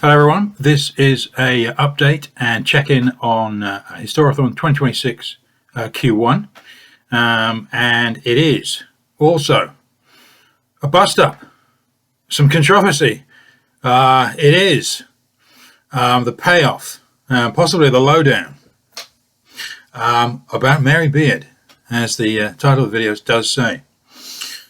Hello everyone, this is a update and check-in on Historathon 2026 Q1 and it is also a bust-up, some controversy, it is the payoff, possibly the lowdown about Mary Beard, as the title of the video does say.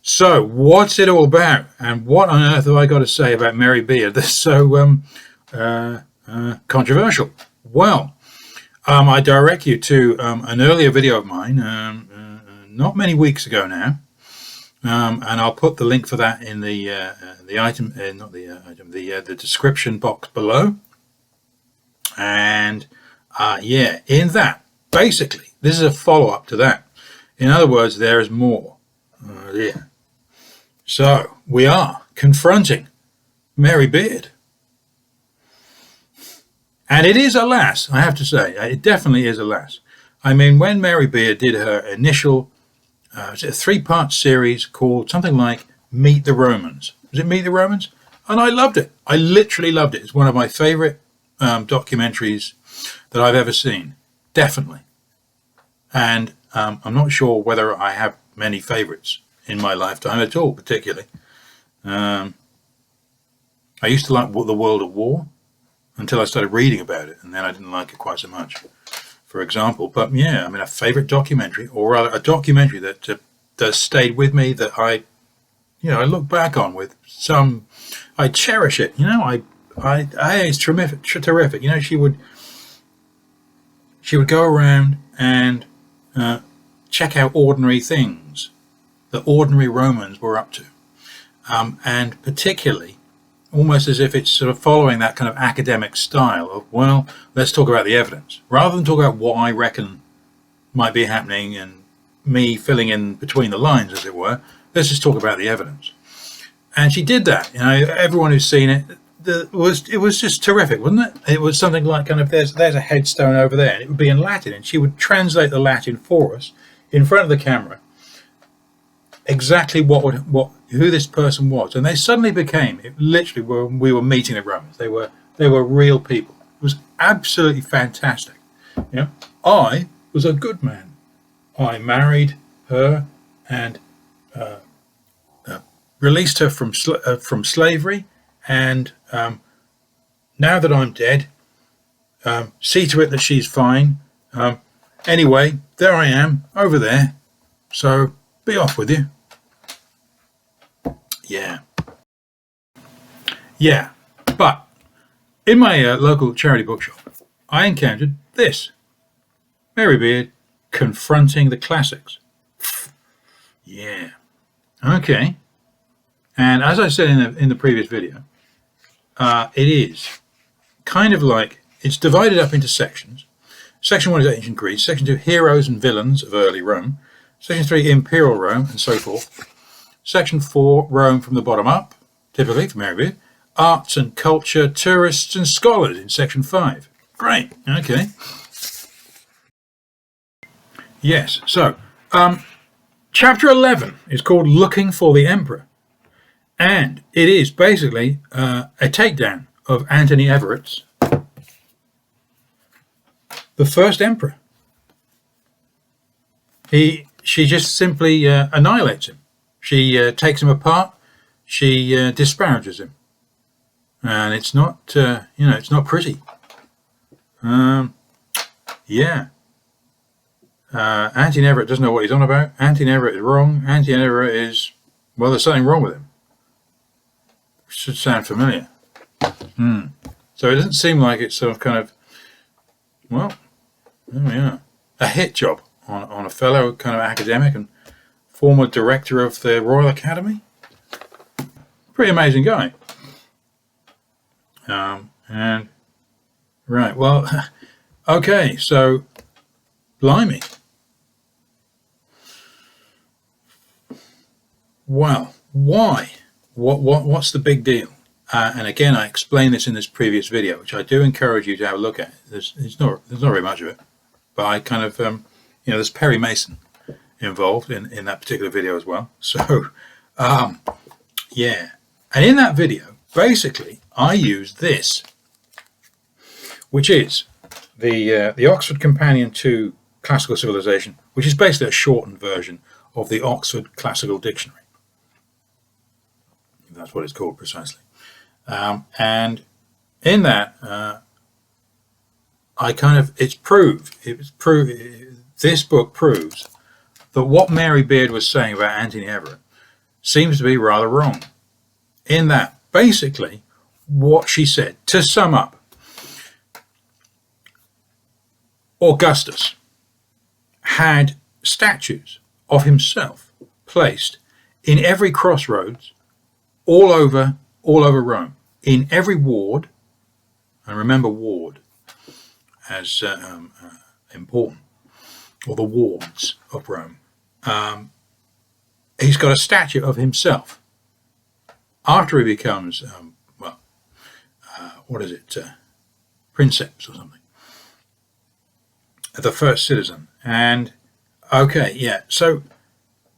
So, what's it all about, and what on earth have I got to say about Mary Beard that's so controversial? Well, I direct you to an earlier video of mine, not many weeks ago now, and I'll put the link for that in the description box below. And yeah, in that, basically, this is a follow-up to that. In other words, there is more. Yeah. So, we are confronting Mary Beard. And it is a lass, I have to say. It definitely is a lass. I mean, when Mary Beard did her initial a 3-part series called something like Meet the Romans. Was it Meet the Romans? And I loved it. I literally loved it. It's one of my favorite documentaries that I've ever seen. Definitely. And I'm not sure whether I have many favorites in my lifetime at all, particularly. I used to like The World of War until I started reading about it, and then I didn't like it quite so much, for example. But yeah, I mean, a favorite documentary, or rather a documentary that stayed with me, that I look back on with some, I cherish it. It's terrific. She would go around and check out ordinary things that ordinary Romans were up to, and particularly almost as if it's sort of following that kind of academic style of, well, let's talk about the evidence rather than talk about what I reckon might be happening and me filling in between the lines, as it were. Let's just talk about the evidence. And she did that. Everyone who's seen it, it was just terrific, wasn't it? It was something like kind of there's a headstone over there, and it would be in Latin, and she would translate the Latin for us in front of the camera exactly who this person was, and they suddenly became, we were meeting the Romans. They were real people. It was absolutely fantastic. I was a good man. I married her and released her from slavery, and now that I'm dead, see to it that she's fine. Anyway, there I am over there, so be off with you. Yeah, but in my local charity bookshop, I encountered this: Mary Beard confronting the classics. Yeah, okay. And as I said in the previous video, it is kind of like, it's divided up into sections. Section 1 is ancient Greece. Section 2, heroes and villains of early Rome. Section 3, imperial Rome, and so forth. Section 4, Rome from the bottom up, typically for Mary Beard. Arts and culture, tourists and scholars in Section 5. Great, okay. Yes, so, Chapter 11 is called Looking for the Emperor. And it is basically a takedown of Anthony Everitt's the first emperor. She just simply annihilates him. She takes him apart. She disparages him, and it's not it's not pretty. Yeah. Anthony Everitt doesn't know what he's on about. Anthony Everitt is wrong. Anthony Everitt is, well, there's something wrong with him. Should sound familiar. So it doesn't seem like it's sort of kind of, well, there we are, a hit job on a fellow kind of academic and former director of the Royal Academy. Pretty amazing guy. And right, well, okay, so blimey. Well, why? What's the big deal? And again, I explained this in this previous video, which I do encourage you to have a look at. There's not very much of it, but I kind of there's Perry Mason involved in that particular video as well. So yeah, and in that video, basically, I use this which is the Oxford Companion to Classical Civilization, which is basically a shortened version of the Oxford Classical Dictionary. That's what it's called precisely. And in that, this book proves that what Mary Beard was saying about Anthony Everitt seems to be rather wrong. In that, basically, what she said, to sum up, Augustus had statues of himself placed in every crossroads all over Rome, in every ward, and remember ward as important, or the wards of Rome. He's got a statue of himself. After he becomes, princeps or something, the first citizen. And so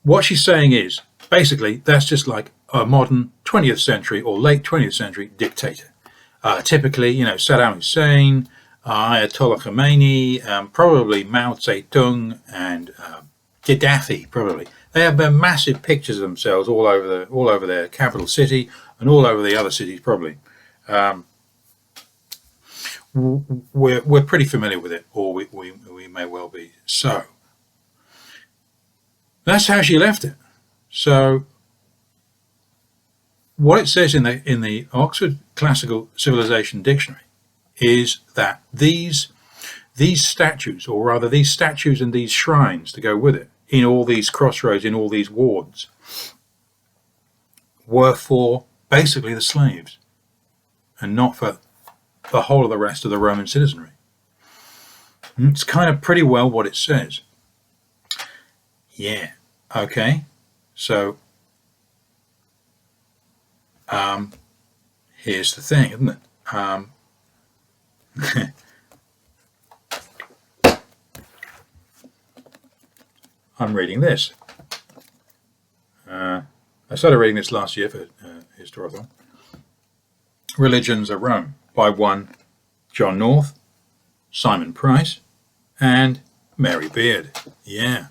what she's saying is, basically, that's just like a modern 20th century or late 20th century dictator. Typically, Saddam Hussein, Ayatollah Khomeini, probably Mao Zedong, and Gaddafi, probably. They have massive pictures of themselves all over their capital city and all over the other cities, probably. We're pretty familiar with it, or we may well be. So that's how she left it. So what it says in the Oxford Classical Civilization Dictionary is that these statues, or rather these statues and these shrines to go with it, in all these crossroads, in all these wards, were for basically the slaves and not for the whole of the rest of the Roman citizenry. And it's kind of pretty well what it says. Yeah, okay. So here's the thing, isn't it? I'm reading this. I started reading this last year for Historical. Religions of Rome by one John North, Simon Price, and Mary Beard. Yeah.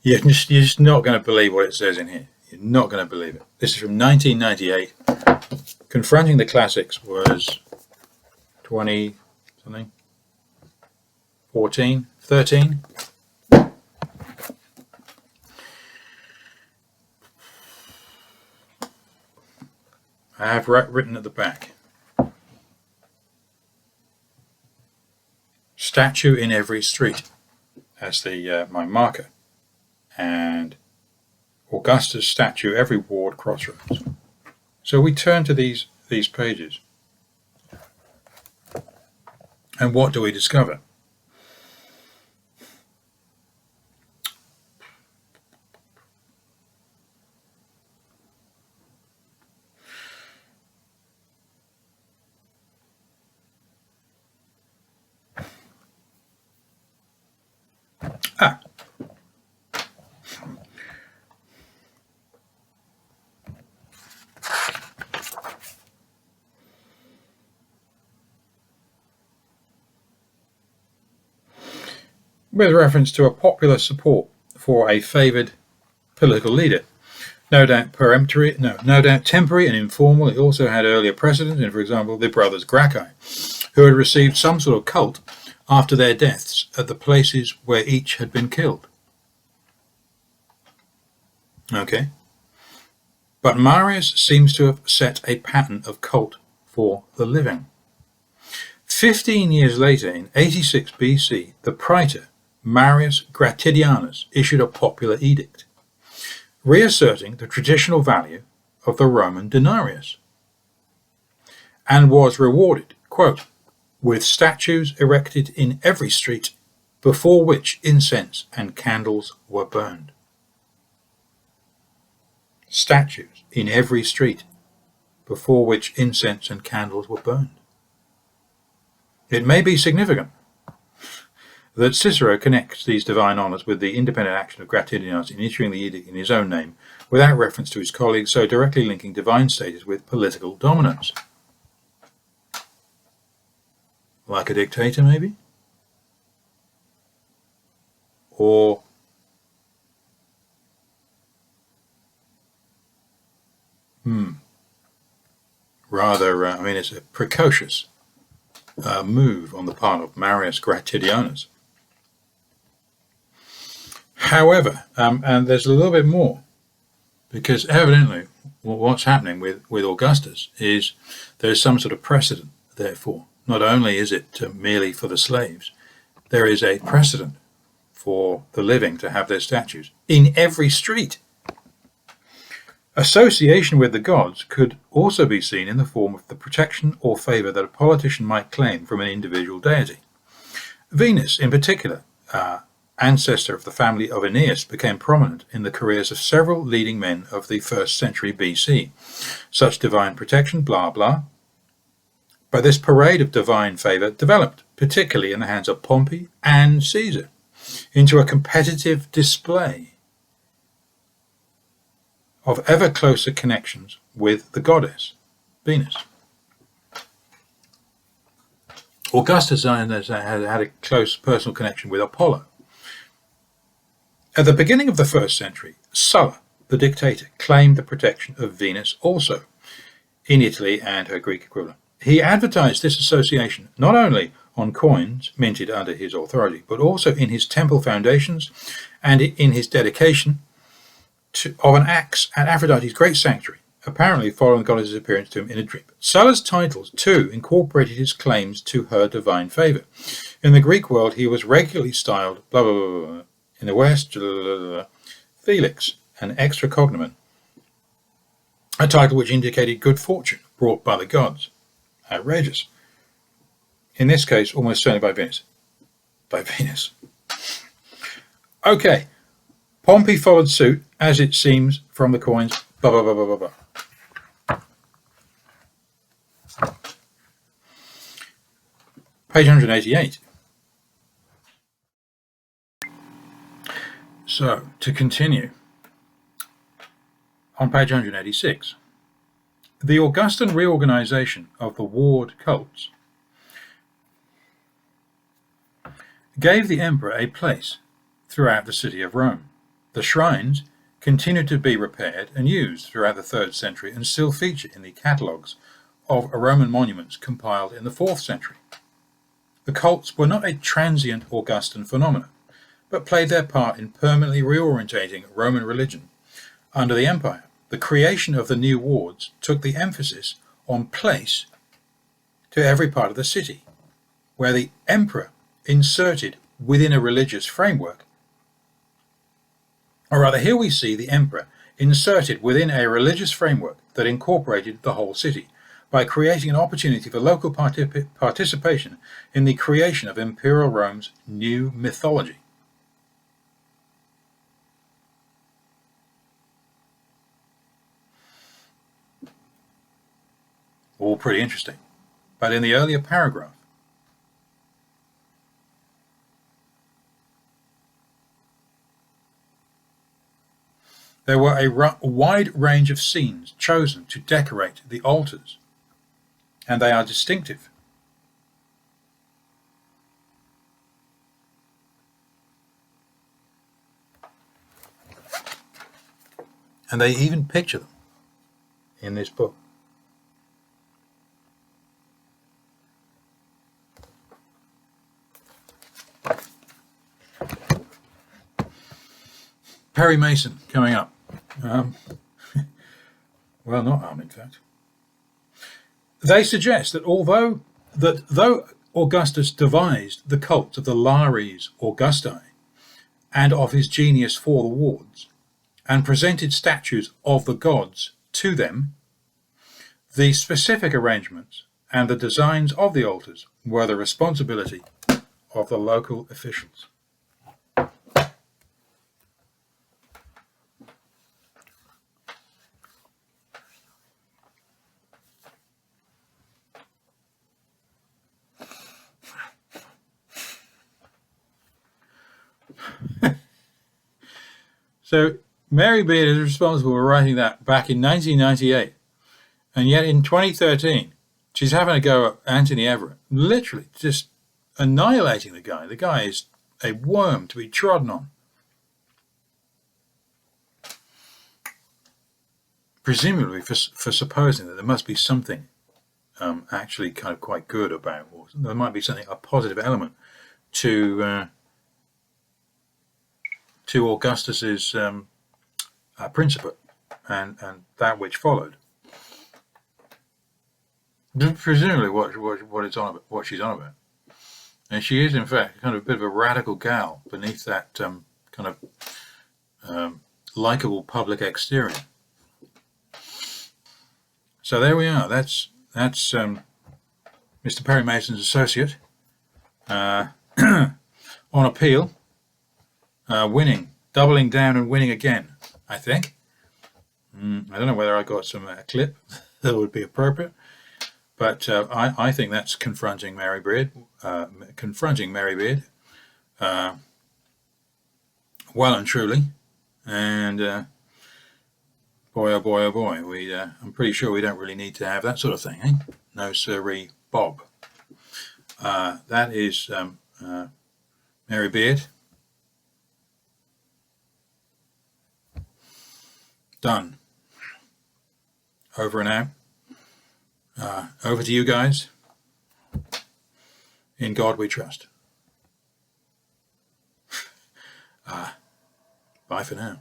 You're just not going to believe what it says in here. You're not going to believe it. This is from 1998. Confronting the Classics was 20-something, 14, 13. I have written at the back, statue in every street as my marker, and Augustus statue every ward crossroads. So we turn to these pages, and what do we discover? With reference to a popular support for a favoured political leader. No doubt temporary and informal. It also had earlier precedents in, for example, the brothers Gracchi, who had received some sort of cult after their deaths at the places where each had been killed. Okay. But Marius seems to have set a pattern of cult for the living. 15 years later, in 86 BC, the praetor Marius Gratidianus issued a popular edict, reasserting the traditional value of the Roman denarius, and was rewarded, quote, with statues erected in every street before which incense and candles were burned. Statues in every street before which incense and candles were burned. It may be significant that Cicero connects these divine honours with the independent action of Gratidianus in issuing the edict in his own name, without reference to his colleagues, so directly linking divine status with political dominance. Like a dictator, maybe? Or rather, it's a precocious move on the part of Marius Gratidianus. However, and there's a little bit more, because evidently what's happening with Augustus is there's some sort of precedent, therefore. Not only is it merely for the slaves, there is a precedent for the living to have their statues in every street. Association with the gods could also be seen in the form of the protection or favor that a politician might claim from an individual deity. Venus, in particular, ancestor of the family of Aeneas, became prominent in the careers of several leading men of the 1st century BC. Such divine protection, blah blah. But this parade of divine favor developed, particularly in the hands of Pompey and Caesar, into a competitive display of ever closer connections with the goddess, Venus. Augustus had a close personal connection with Apollo. At the beginning of the 1st century, Sulla, the dictator, claimed the protection of Venus also, in Italy and her Greek equivalent. He advertised this association not only on coins minted under his authority, but also in his temple foundations and in his dedication of an axe at Aphrodite's great sanctuary, apparently following the goddess's appearance to him in a dream. Sulla's titles, too, incorporated his claims to her divine favor. In the Greek world, he was regularly styled blah, blah, blah, blah. In the West, blah, blah, blah, Felix, an extra cognomen, a title which indicated good fortune brought by the gods. Outrageous. In this case, almost certainly by Venus. By Venus. Okay. Pompey followed suit, as it seems from the coins. Blah, blah, blah, blah, blah, blah. Page 188. So, to continue, on page 186, the Augustan reorganization of the ward cults gave the emperor a place throughout the city of Rome. The shrines continued to be repaired and used throughout the 3rd century and still feature in the catalogues of Roman monuments compiled in the 4th century. The cults were not a transient Augustan phenomenon, but played their part in permanently reorientating Roman religion under the empire. The creation of the new wards took the emphasis on place to every part of the city, where the emperor inserted within a religious framework. Or rather, here we see the emperor inserted within a religious framework that incorporated the whole city, by creating an opportunity for local participation in the creation of Imperial Rome's new mythology. All pretty interesting. But in the earlier paragraph, there were a wide range of scenes chosen to decorate the altars, and they are distinctive. And they even picture them in this book. Perry Mason coming up. Well, not in fact. They suggest that though Augustus devised the cult of the Lares Augusti and of his genius for the wards, and presented statues of the gods to them, the specific arrangements and the designs of the altars were the responsibility of the local officials. So Mary Beard is responsible for writing that back in 1998. And yet in 2013, she's having a go at Anthony Everitt. Literally just annihilating the guy. The guy is a worm to be trodden on. Presumably for supposing that there must be something actually kind of quite good about, or there might be something, a positive element to Augustus's principate and that which followed. Presumably what it's on about, what she's on about. And she is in fact kind of a bit of a radical gal beneath that kind of likable public exterior. So there we are. That's Mr. Perry Mason's associate on appeal, winning, doubling down and winning again, I think. I don't know whether I got some clip that would be appropriate, but I think that's confronting Mary Beard, well and truly, and boy, oh boy, oh boy, I'm pretty sure we don't really need to have that sort of thing, eh? No sirree, Bob. That is Mary Beard. Done. Over and out. Over to you guys. In God we trust. Bye for now.